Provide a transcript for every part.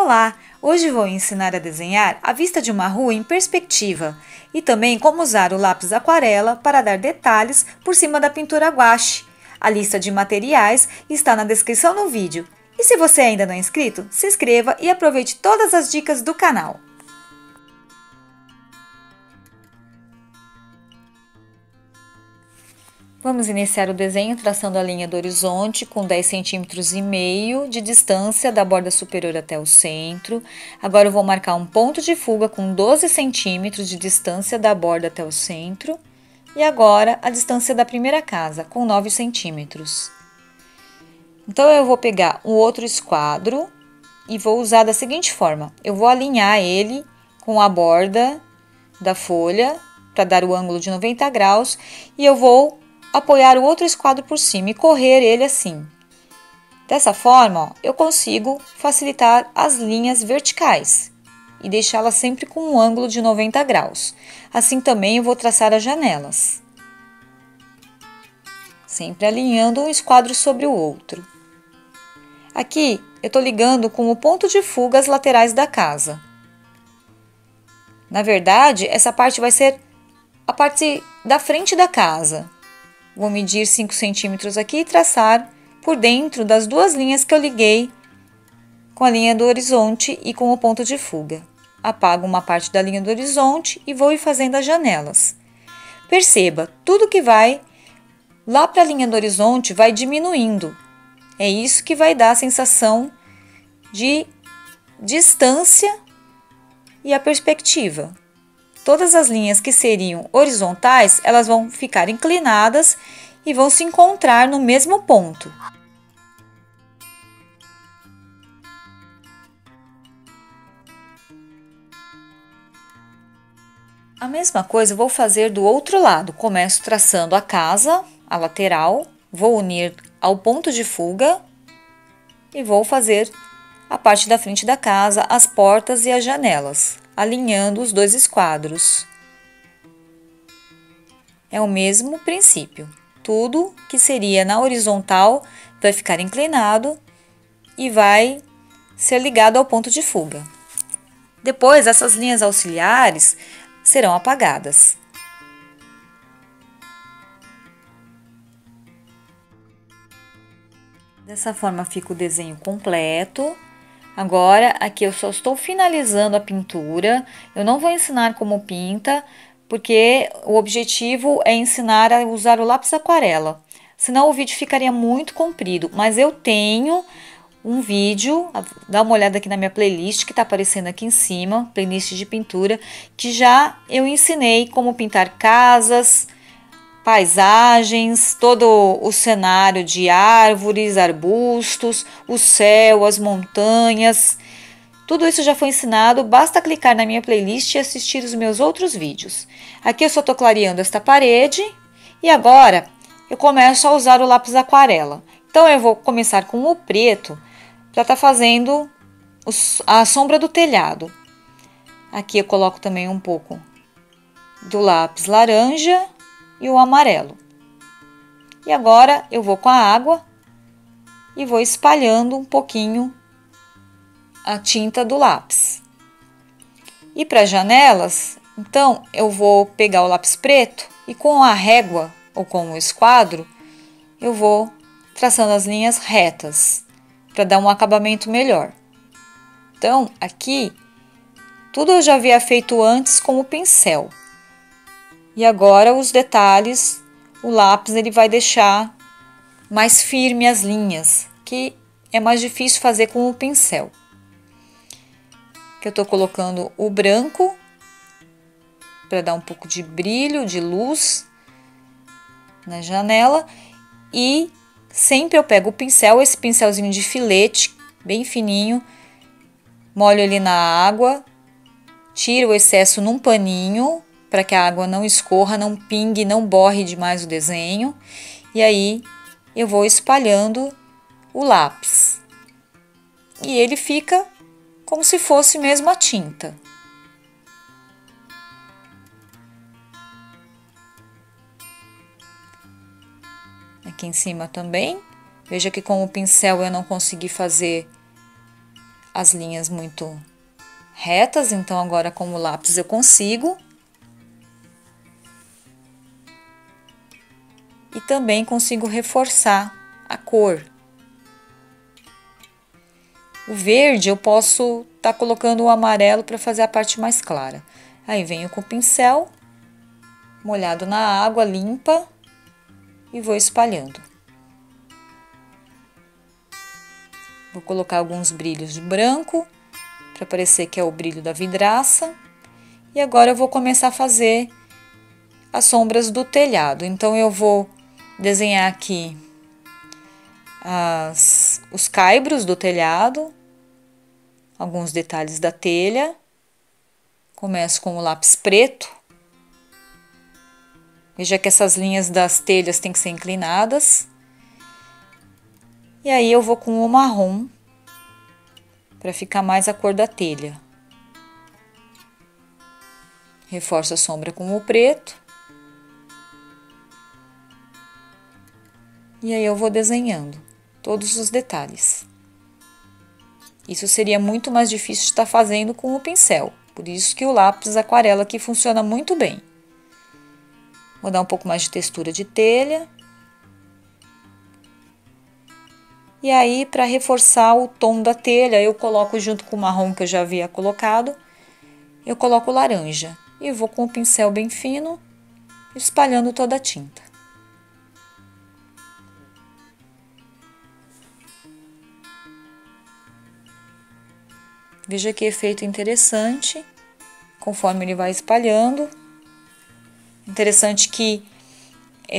Olá! Hoje vou ensinar a desenhar a vista de uma rua em perspectiva e também como usar o lápis aquarela para dar detalhes por cima da pintura gouache. A lista de materiais está na descrição do vídeo. E se você ainda não é inscrito, se inscreva e aproveite todas as dicas do canal. Vamos iniciar o desenho traçando a linha do horizonte com 10,5 cm de distância da borda superior até o centro. Agora eu vou marcar um ponto de fuga com 12 centímetros de distância da borda até o centro. E agora a distância da primeira casa com 9 centímetros. Então eu vou pegar um outro esquadro e vou usar da seguinte forma. Eu vou alinhar ele com a borda da folha para dar o ângulo de 90 graus e eu vou apoiar o outro esquadro por cima e correr ele assim. Dessa forma, ó, eu consigo facilitar as linhas verticais e deixá-las sempre com um ângulo de 90 graus. Assim também eu vou traçar as janelas, sempre alinhando um esquadro sobre o outro. Aqui eu estou ligando com o ponto de fuga as laterais da casa. Na verdade, essa parte vai ser a parte da frente da casa. Vou medir 5 centímetros aqui e traçar por dentro das duas linhas que eu liguei com a linha do horizonte e com o ponto de fuga. Apago uma parte da linha do horizonte e vou ir fazendo as janelas. Perceba, tudo que vai lá para a linha do horizonte vai diminuindo. É isso que vai dar a sensação de distância e a perspectiva. Todas as linhas que seriam horizontais, elas vão ficar inclinadas e vão se encontrar no mesmo ponto. A mesma coisa eu vou fazer do outro lado. Começo traçando a casa, a lateral, vou unir ao ponto de fuga e vou fazer a parte da frente da casa, as portas e as janelas, alinhando os dois esquadros. É o mesmo princípio. Tudo que seria na horizontal vai ficar inclinado e vai ser ligado ao ponto de fuga. Depois, essas linhas auxiliares serão apagadas. Dessa forma fica o desenho completo. Agora, aqui eu só estou finalizando a pintura, eu não vou ensinar como pinta, porque o objetivo é ensinar a usar o lápis aquarela, senão o vídeo ficaria muito comprido, mas eu tenho um vídeo, dá uma olhada aqui na minha playlist que está aparecendo aqui em cima, playlist de pintura, que já eu ensinei como pintar casas, paisagens, todo o cenário de árvores, arbustos, o céu, as montanhas. Tudo isso já foi ensinado, basta clicar na minha playlist e assistir os meus outros vídeos. Aqui eu só estou clareando esta parede e agora eu começo a usar o lápis aquarela. Então eu vou começar com o preto para estar fazendo a sombra do telhado. Aqui eu coloco também um pouco do lápis laranja e o amarelo. E agora eu vou com a água e vou espalhando um pouquinho a tinta do lápis. E para as janelas, então eu vou pegar o lápis preto e com a régua ou com o esquadro, eu vou traçando as linhas retas para dar um acabamento melhor. Então, aqui, tudo eu já havia feito antes com o pincel. E agora os detalhes, o lápis ele vai deixar mais firme as linhas, que é mais difícil fazer com o pincel. Que eu estou colocando o branco para dar um pouco de brilho, de luz na janela. E sempre eu pego o pincel, esse pincelzinho de filete, bem fininho, molho ele na água, tiro o excesso num paninho, para que a água não escorra, não pingue, não borre demais o desenho. E aí eu vou espalhando o lápis. E ele fica como se fosse mesmo a tinta. Aqui em cima também. Veja que com o pincel eu não consegui fazer as linhas muito retas, então agora com o lápis eu consigo. E também consigo reforçar a cor. O verde eu posso estar colocando o amarelo para fazer a parte mais clara. Aí venho com o pincel, molhado na água limpa, e vou espalhando. Vou colocar alguns brilhos de branco, para parecer que é o brilho da vidraça. E agora eu vou começar a fazer as sombras do telhado. Então eu vou desenhar aqui os caibros do telhado, alguns detalhes da telha. Começo com o lápis preto. Veja que essas linhas das telhas têm que ser inclinadas. E aí eu vou com o marrom, para ficar mais a cor da telha. Reforço a sombra com o preto. E aí eu vou desenhando todos os detalhes. Isso seria muito mais difícil de estar fazendo com o pincel. Por isso que o lápis aquarela aqui funciona muito bem. Vou dar um pouco mais de textura de telha. E aí, para reforçar o tom da telha, eu coloco junto com o marrom que eu já havia colocado, eu coloco o laranja. E vou com o pincel bem fino, espalhando toda a tinta. Veja que efeito interessante, conforme ele vai espalhando. Interessante que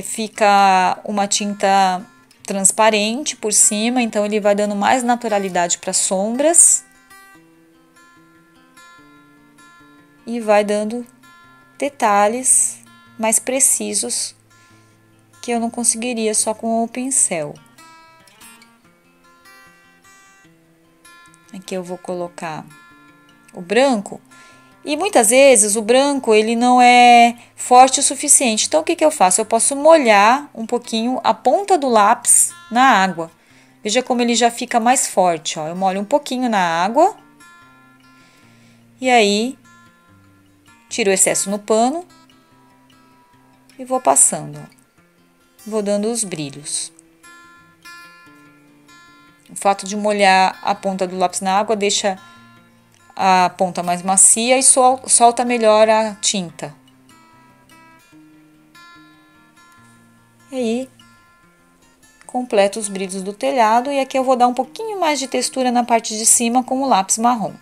fica uma tinta transparente por cima, então ele vai dando mais naturalidade para as sombras. E vai dando detalhes mais precisos que eu não conseguiria só com o pincel. Aqui eu vou colocar o branco. E muitas vezes o branco ele não é forte o suficiente. Então o que eu faço? Eu posso molhar um pouquinho a ponta do lápis na água. Veja como ele já fica mais forte, ó. Eu molho um pouquinho na água. E aí tiro o excesso no pano e vou passando, ó. Vou dando os brilhos. O fato de molhar a ponta do lápis na água deixa a ponta mais macia e solta melhor a tinta. E aí, completo os brilhos do telhado e aqui eu vou dar um pouquinho mais de textura na parte de cima com o lápis marrom.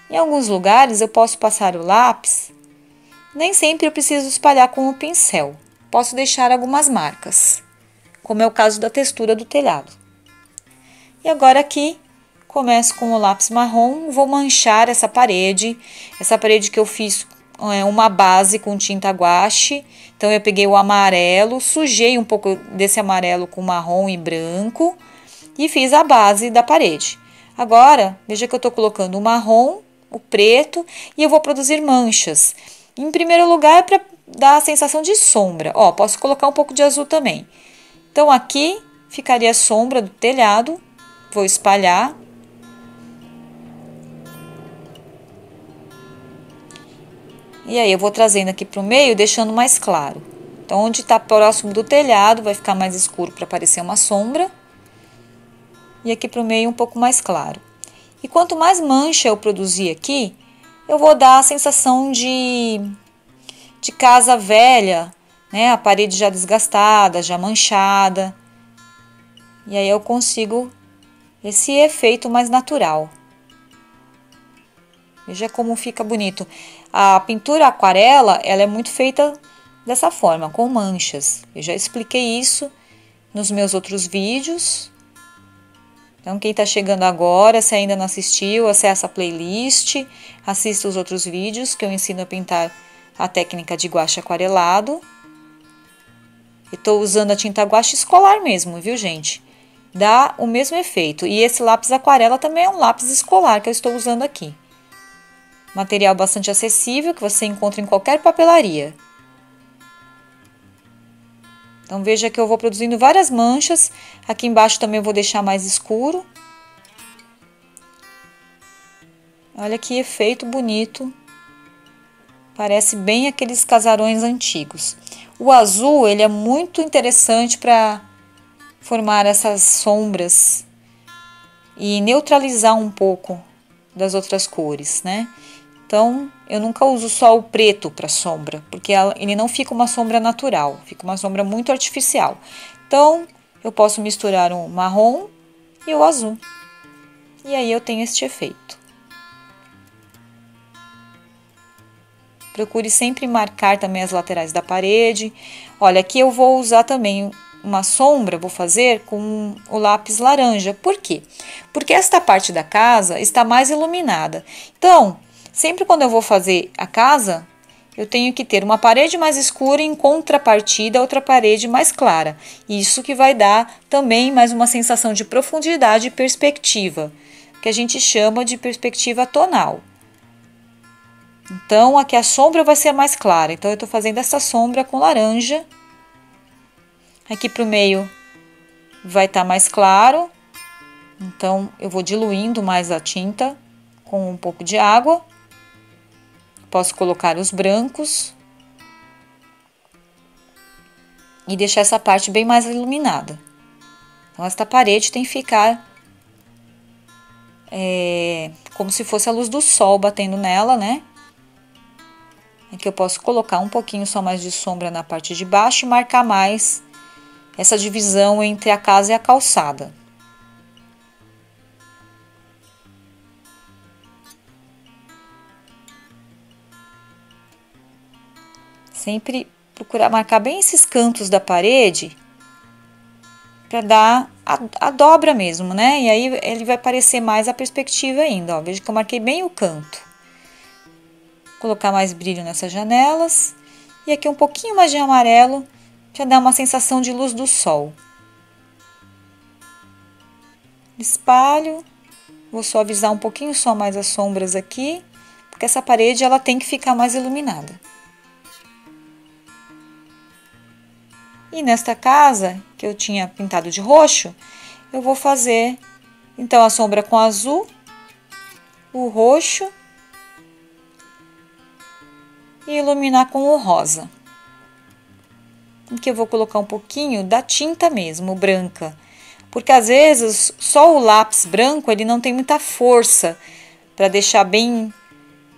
Em alguns lugares eu posso passar o lápis, nem sempre eu preciso espalhar com o pincel. Posso deixar algumas marcas, como é o caso da textura do telhado. E agora aqui, começo com o lápis marrom, vou manchar essa parede que eu fiz uma base com tinta guache. Então eu peguei o amarelo, sujei um pouco desse amarelo com marrom e branco e fiz a base da parede. Agora, veja que eu estou colocando o marrom, o preto e eu vou produzir manchas. Em primeiro lugar, para dar a sensação de sombra. Ó, posso colocar um pouco de azul também. Então, aqui ficaria a sombra do telhado. Vou espalhar. E aí, eu vou trazendo aqui para o meio, deixando mais claro. Então, onde está próximo do telhado, vai ficar mais escuro para parecer uma sombra. E aqui para o meio, um pouco mais claro. E quanto mais mancha eu produzir aqui, eu vou dar a sensação de casa velha, né? A parede já desgastada, já manchada. E aí eu consigo esse efeito mais natural. Veja como fica bonito. A pintura aquarela, ela é muito feita dessa forma, com manchas. Eu já expliquei isso nos meus outros vídeos. Então, quem está chegando agora, se ainda não assistiu, acessa a playlist, assista os outros vídeos que eu ensino a pintar a técnica de guache aquarelado. Estou usando a tinta guache escolar mesmo, viu, gente? Dá o mesmo efeito. E esse lápis aquarela também é um lápis escolar que eu estou usando aqui. Material bastante acessível, que você encontra em qualquer papelaria. Então veja que eu vou produzindo várias manchas. Aqui embaixo também eu vou deixar mais escuro. Olha que efeito bonito. Parece bem aqueles casarões antigos. O azul, ele é muito interessante para formar essas sombras e neutralizar um pouco das outras cores, né? Então, eu nunca uso só o preto para sombra, porque ele não fica uma sombra natural, fica uma sombra muito artificial. Então, eu posso misturar o marrom e o azul. E aí eu tenho este efeito. Procure sempre marcar também as laterais da parede. Olha, aqui eu vou usar também uma sombra, vou fazer com o lápis laranja. Por quê? Porque esta parte da casa está mais iluminada. Então, sempre quando eu vou fazer a casa, eu tenho que ter uma parede mais escura e em contrapartida outra parede mais clara. Isso que vai dar também mais uma sensação de profundidade e perspectiva, que a gente chama de perspectiva tonal. Então, aqui a sombra vai ser mais clara. Então, eu estou fazendo essa sombra com laranja. Aqui para o meio vai estar mais claro. Então, eu vou diluindo mais a tinta com um pouco de água. Posso colocar os brancos. E deixar essa parte bem mais iluminada. Então, esta parede tem que ficar como se fosse a luz do sol batendo nela, né? Aqui eu posso colocar um pouquinho só mais de sombra na parte de baixo e marcar mais essa divisão entre a casa e a calçada. Sempre procurar marcar bem esses cantos da parede para dar a dobra mesmo, né? E aí ele vai parecer mais a perspectiva ainda, ó. Veja que eu marquei bem o canto. Colocar mais brilho nessas janelas. E aqui um pouquinho mais de amarelo, para dar uma sensação de luz do sol. Espalho. Vou suavizar um pouquinho só mais as sombras aqui, porque essa parede ela tem que ficar mais iluminada. E nesta casa, que eu tinha pintado de roxo, eu vou fazer então a sombra com azul, o roxo e iluminar com o rosa. Aqui eu vou colocar um pouquinho da tinta mesmo, branca, porque às vezes só o lápis branco ele não tem muita força para deixar bem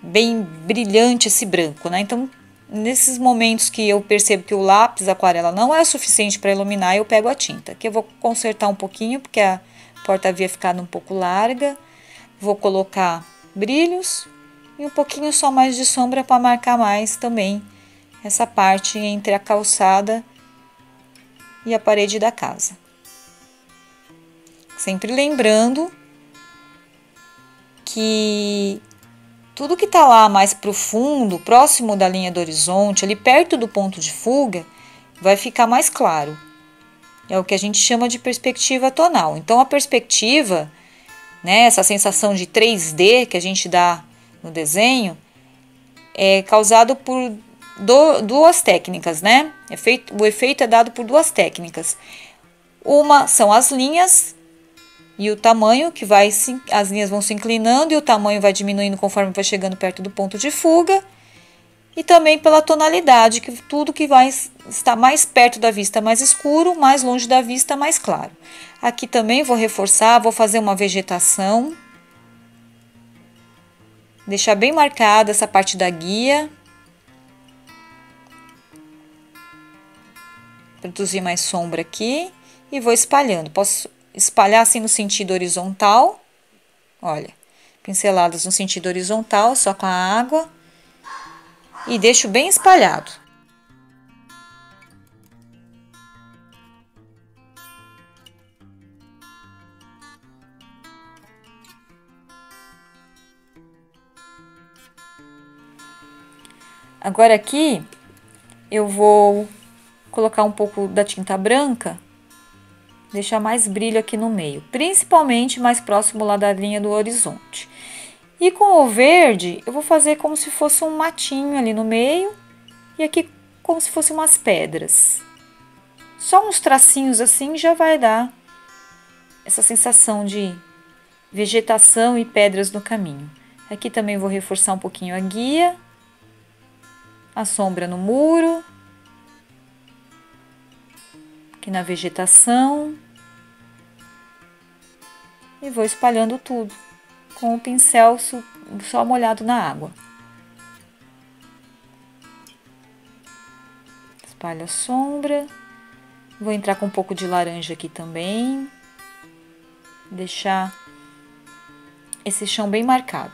brilhante esse branco, né? Então, nesses momentos que eu percebo que o lápis aquarela não é suficiente para iluminar, eu pego a tinta. Aqui eu vou consertar um pouquinho, porque a porta havia ficado um pouco larga. Vou colocar brilhos e um pouquinho só mais de sombra para marcar mais também essa parte entre a calçada e a parede da casa. Sempre lembrando que tudo que está lá mais profundo, próximo da linha do horizonte, ali perto do ponto de fuga, vai ficar mais claro. É o que a gente chama de perspectiva tonal. Então, a perspectiva, né, essa sensação de 3D que a gente dá no desenho, é causado por duas técnicas, né? O efeito é dado por duas técnicas. Uma são as linhas e o tamanho, que as linhas vão se inclinando e o tamanho vai diminuindo conforme vai chegando perto do ponto de fuga. E também pela tonalidade, que tudo que vai estar mais perto da vista mais escuro, mais longe da vista mais claro. Aqui também vou reforçar, vou fazer uma vegetação. Deixar bem marcada essa parte da guia. Produzir mais sombra aqui e vou espalhando. Posso espalhar assim no sentido horizontal. Olha, pinceladas no sentido horizontal, só com a água. E deixo bem espalhado. Agora aqui eu vou colocar um pouco da tinta branca, deixar mais brilho aqui no meio, principalmente mais próximo lá da linha do horizonte. E com o verde eu vou fazer como se fosse um matinho ali no meio e aqui como se fossem umas pedras. Só uns tracinhos assim já vai dar essa sensação de vegetação e pedras no caminho. Aqui também vou reforçar um pouquinho a guia, a sombra no muro, aqui na vegetação, e vou espalhando tudo com o pincel só molhado na água. Espalho a sombra, vou entrar com um pouco de laranja aqui também, deixar esse chão bem marcado.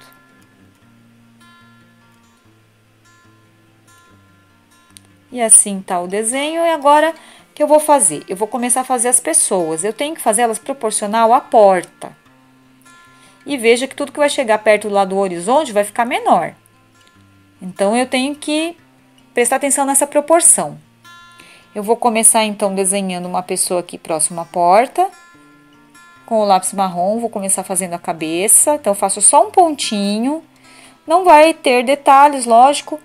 E assim tá o desenho. E agora o que eu vou fazer? Eu vou começar a fazer as pessoas. Eu tenho que fazer elas proporcional à porta. E veja que tudo que vai chegar perto lá do horizonte vai ficar menor. Então eu tenho que prestar atenção nessa proporção. Eu vou começar então desenhando uma pessoa aqui próximo à porta. Com o lápis marrom, vou começar fazendo a cabeça. Então eu faço só um pontinho. Não vai ter detalhes, lógico,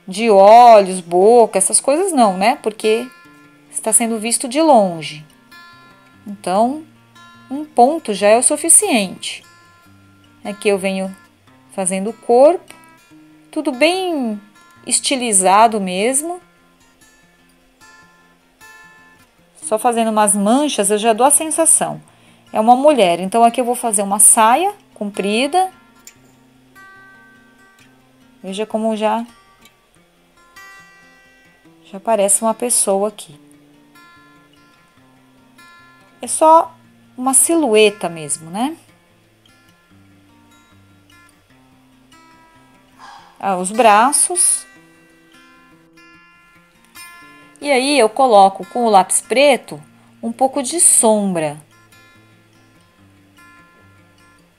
de olhos, boca, essas coisas não, né? Porque está sendo visto de longe. Então, um ponto já é o suficiente. Aqui eu venho fazendo o corpo, tudo bem estilizado mesmo. Só fazendo umas manchas eu já dou a sensação. É uma mulher, então aqui eu vou fazer uma saia comprida. Veja como já parece uma pessoa aqui. É só uma silhueta mesmo, né? Os braços. E aí eu coloco com o lápis preto um pouco de sombra,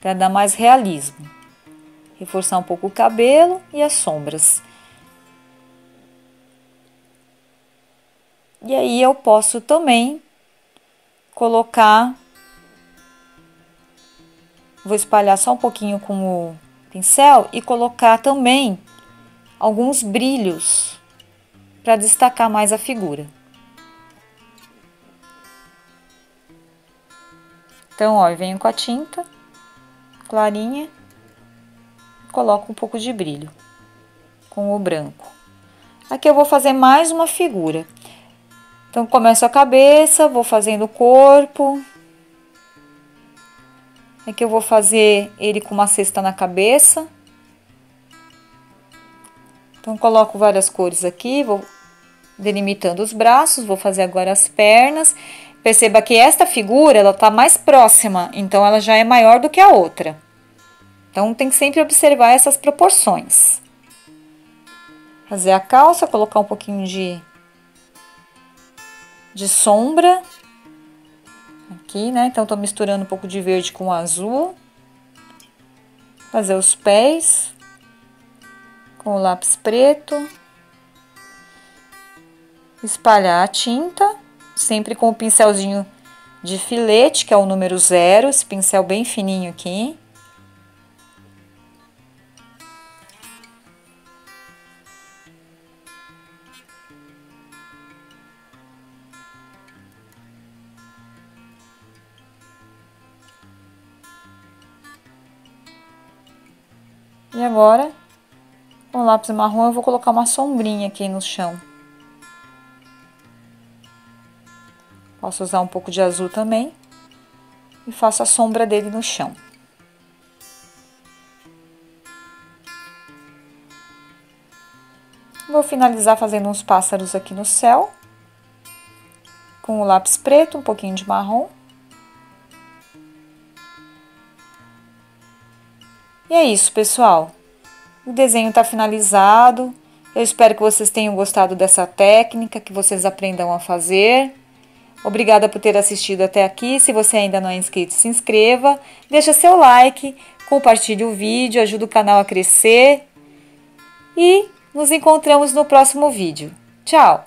para dar mais realismo. Reforçar um pouco o cabelo e as sombras. E aí eu posso também colocar, vou espalhar só um pouquinho com o pincel e colocar também alguns brilhos para destacar mais a figura. Então, ó, eu venho com a tinta clarinha, coloco um pouco de brilho com o branco. Aqui eu vou fazer mais uma figura. Então, começo a cabeça, vou fazendo o corpo. Aqui eu vou fazer ele com uma cesta na cabeça. Então, coloco várias cores aqui, vou delimitando os braços, vou fazer agora as pernas. Perceba que esta figura, ela tá mais próxima, então ela já é maior do que a outra. Então, tem que sempre observar essas proporções. Fazer a calça, colocar um pouquinho de sombra aqui, né? Então, tô misturando um pouco de verde com azul. Fazer os pés com o lápis preto. Espalhar a tinta, sempre com o pincelzinho de filete, que é o número 0, esse pincel bem fininho aqui. E agora, com o lápis marrom, eu vou colocar uma sombrinha aqui no chão. Posso usar um pouco de azul também. E faço a sombra dele no chão. Vou finalizar fazendo uns pássaros aqui no céu. Com o lápis preto, um pouquinho de marrom. E é isso, pessoal. O desenho está finalizado. Eu espero que vocês tenham gostado dessa técnica, que vocês aprendam a fazer. Obrigada por ter assistido até aqui. Se você ainda não é inscrito, se inscreva. Deixa seu like, compartilhe o vídeo, ajuda o canal a crescer. E nos encontramos no próximo vídeo. Tchau!